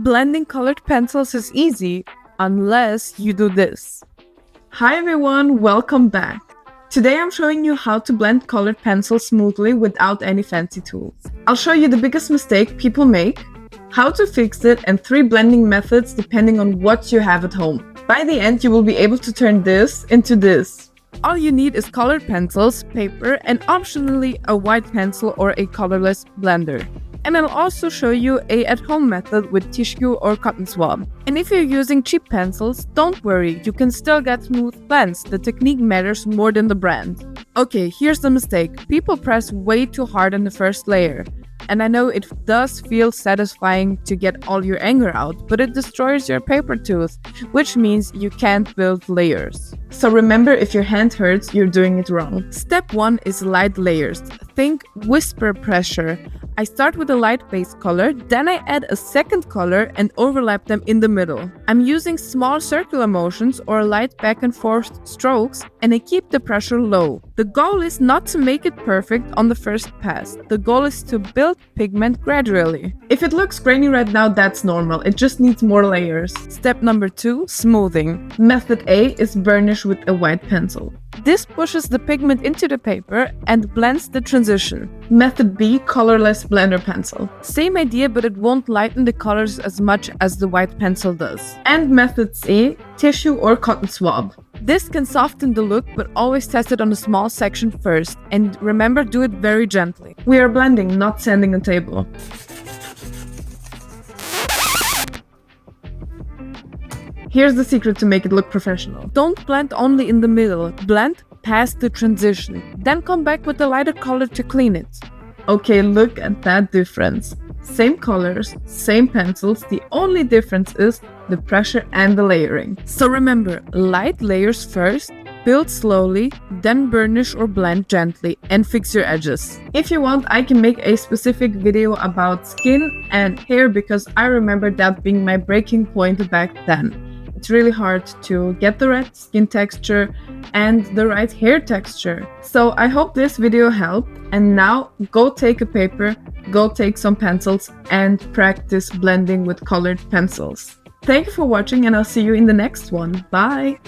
Blending colored pencils is easy, unless you do this. Hi everyone, welcome back. Today I'm showing you how to blend colored pencils smoothly without any fancy tools. I'll show you the biggest mistake people make, how to fix it, and 3 blending methods depending on what you have at home. By the end, you will be able to turn this into this. All you need is colored pencils, paper, and optionally a white pencil or a colorless blender. And I'll also show you a at-home method with tissue or cotton swab. And if you're using cheap pencils, don't worry, you can still get smooth blends. The technique matters more than the brand. Okay, here's the mistake. People press way too hard on the first layer. And I know it does feel satisfying to get all your anger out, but it destroys your paper tooth, which means you can't build layers. So remember, if your hand hurts, you're doing it wrong. Step 1 is light layers. Think whisper pressure. I start with a light base color, then I add a second color and overlap them in the middle. I'm using small circular motions or light back and forth strokes, and I keep the pressure low. The goal is not to make it perfect on the first pass. The goal is to build pigment gradually. If it looks grainy right now, that's normal. It just needs more layers. Step number 2, smoothing. Method A is burnish with a white pencil. This pushes the pigment into the paper and blends the transition. Method B, colorless blender pencil. Same idea, but it won't lighten the colors as much as the white pencil does. And method C, tissue or cotton swab. This can soften the look, but always test it on a small section first. And remember, do it very gently. We are blending, not sanding a table. Here's the secret to make it look professional. Don't blend only in the middle, blend past the transition. Then come back with a lighter color to clean it. Okay, look at that difference. Same colors, same pencils, the only difference is the pressure and the layering. So remember, light layers first, build slowly, then burnish or blend gently and fix your edges. If you want, I can make a specific video about skin and hair because I remember that being my breaking point back then. It's really hard to get the right skin texture and the right hair texture. So I hope this video helped, and now go take a paper, go take some pencils and practice blending with colored pencils. Thank you for watching, and I'll see you in the next one. Bye!